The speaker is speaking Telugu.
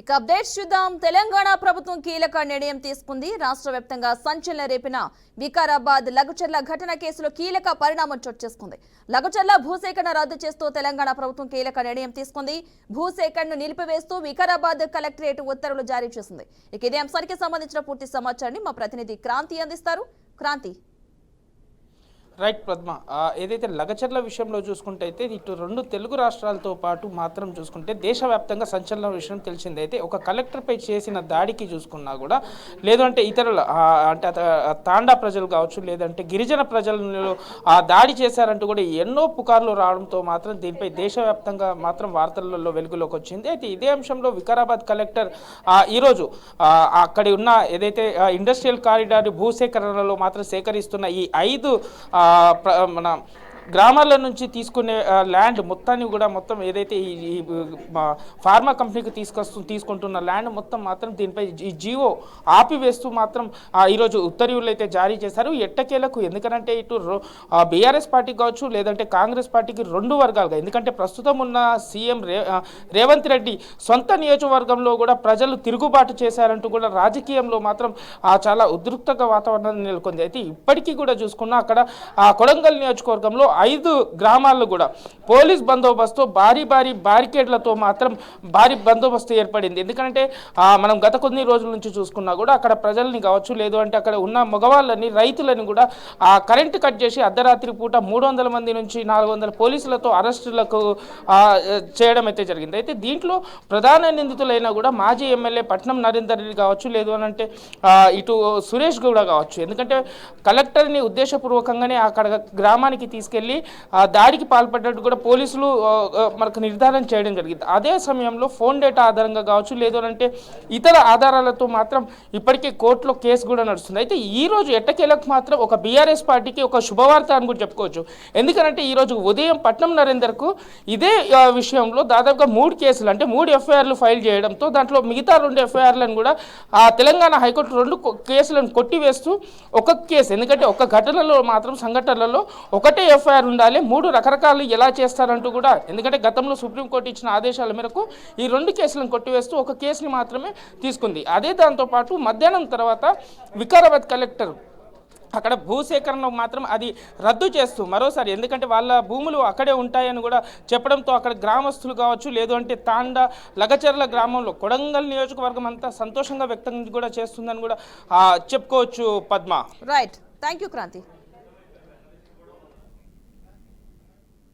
ఇక అప్డేట్స్ చూద్దాం. తెలంగాణ ప్రభుత్వం కీలక నిర్ణయం తీసుకుంది. రాష్ట్ర వ్యాప్తంగా సంచలనం రేపిన వికారాబాద్ లగచర్ల ఘటన కేసులో కీలక పరిణామం చోటు చేసుకుంది. లగచర్ల భూసేకరణ రద్దు చేస్తూ తెలంగాణ ప్రభుత్వం కీలక నిర్ణయం తీసుకుంది. భూసేకరణను నిలిపివేస్తూ వికారాబాద్ కలెక్టరేట్ ఉత్తర్వులు జారీ చేసింది. ఇక ఇదే అంశానికి సంబంధించిన పూర్తి సమాచారాన్ని మా ప్రతినిధి క్రాంతి అందిస్తారు. క్రాంతి. రైట్ పద్మ, ఏదైతే లగచర్ల విషయంలో చూసుకుంటే అయితే ఇటు రెండు తెలుగు రాష్ట్రాలతో పాటు మాత్రం చూసుకుంటే దేశవ్యాప్తంగా సంచలన విషయం తెలిసింది. అయితే ఒక కలెక్టర్పై చేసిన దాడికి చూసుకున్నా కూడా లేదంటే ఇతరుల అంటే తాండా ప్రజలు కావచ్చు లేదంటే గిరిజన ప్రజలను దాడి చేశారంటూ కూడా ఎన్నో పుకార్లు రావడంతో మాత్రం దీనిపై దేశవ్యాప్తంగా మాత్రం వార్తలలో వెలుగులోకి వచ్చింది. అయితే ఇదే అంశంలో వికారాబాద్ కలెక్టర్ ఈరోజు అక్కడి ఉన్న ఏదైతే ఇండస్ట్రియల్ కారిడార్ భూసేకరణలో మాత్రం సేకరిస్తున్న ఈ 5 మన గ్రామాల నుంచి తీసుకునే ల్యాండ్ మొత్తాన్ని కూడా మొత్తం ఏదైతే ఈ ఫార్మా కంపెనీకి తీసుకుంటున్న ల్యాండ్ మొత్తం మాత్రం దీనిపై ఈ జీవో ఆపివేస్తూ మాత్రం ఈరోజు ఉత్తర్వులు అయితే జారీ చేశారు. ఎట్టకేలకు ఎందుకంటే ఇటు బీఆర్ఎస్ పార్టీకి కావచ్చు లేదంటే కాంగ్రెస్ పార్టీకి రెండు వర్గాలుగా, ఎందుకంటే ప్రస్తుతం ఉన్న సీఎం రేవంత్ రెడ్డి సొంత నియోజకవర్గంలో కూడా ప్రజలు తిరుగుబాటు చేశారంటూ కూడా రాజకీయంలో మాత్రం చాలా ఉద్రిక్తగా వాతావరణం నెలకొంది. అయితే ఇప్పటికీ కూడా చూసుకున్నా అక్కడ కొడంగల్ నియోజకవర్గంలో 5 గ్రామాల్లో కూడా పోలీస్ బందోబస్తు భారీ బ్యారికేడ్లతో మాత్రం భారీ బందోబస్తు ఏర్పడింది. ఎందుకంటే మనం గత కొన్ని రోజుల నుంచి చూసుకున్నా కూడా అక్కడ ప్రజల్ని కావచ్చు లేదు అంటే అక్కడ ఉన్న మగవాళ్ళని రైతులని కూడా కరెంటు కట్ చేసి అర్ధరాత్రి పూట 300 మంది నుంచి 400 పోలీసులతో అరెస్టులకు చేయడం అయితే జరిగింది. అయితే దీంట్లో ప్రధాన నిందితులైనా కూడా మాజీ ఎమ్మెల్యే పట్నం నరేందర్ రెడ్డి కావచ్చు లేదు అని అంటే ఇటు సురేష్ గౌడ కావచ్చు. ఎందుకంటే కలెక్టర్ని ఉద్దేశపూర్వకంగానే అక్కడ గ్రామానికి తీసుకెళ్లి దాడికి పాల్పడ్డట్టు కూడా పోలీసులు మనకు నిర్ధారణ చేయడం జరిగింది. అదే సమయంలో ఫోన్ డేటా ఆధారంగా కావచ్చు లేదు అంటే ఇతర ఆధారాలతో మాత్రం ఇప్పటికే కోర్టులో కేసు కూడా నడుస్తుంది. అయితే ఈ రోజు ఎట్టకేలకు మాత్రం ఒక బీఆర్ఎస్ పార్టీకి ఒక శుభవార్త అని కూడా చెప్పుకోవచ్చు. ఎందుకంటే ఈరోజు ఉదయం పట్నం నరేందర్కు ఇదే విషయంలో దాదాపుగా 3 కేసులు అంటే 3 ఎఫ్ఐఆర్లు ఫైల్ చేయడంతో దాంట్లో మిగతా 2 ఎఫ్ఐఆర్లను కూడా తెలంగాణ హైకోర్టు 2 కేసులను కొట్టివేస్తూ ఒక కేసు, ఎందుకంటే ఒక ఘటనలో మాత్రం సంఘటనలలో ఒకటే ఎఫ్ఐఆర్ ఉండాలి, 3 రకరకాలు ఎలా చేస్తారంటూ కూడా, ఎందుకంటే గతంలో సుప్రీంకోర్టు ఇచ్చిన ఆదేశాల మేరకు ఈ 2 కేసులను కొట్టివేస్తూ ఒక కేసుని మాత్రమే తీసుకుంది. అదే దాంతోపాటు మధ్యాహ్నం తర్వాత వికారాబాద్ కలెక్టర్ అక్కడ భూసేకరణ మాత్రం అది రద్దు చేస్తూ మరోసారి, ఎందుకంటే వాళ్ళ భూములు అక్కడే ఉంటాయని కూడా చెప్పడంతో అక్కడ గ్రామస్తులు కావచ్చు లేదు అంటే తాండా లగచర్ల గ్రామంలో కొడంగల్ నియోజకవర్గం అంతా సంతోషంగా వ్యక్తం కూడా చేస్తుందని కూడా చెప్పుకోవచ్చు. Padma. Right, thank you Kranti.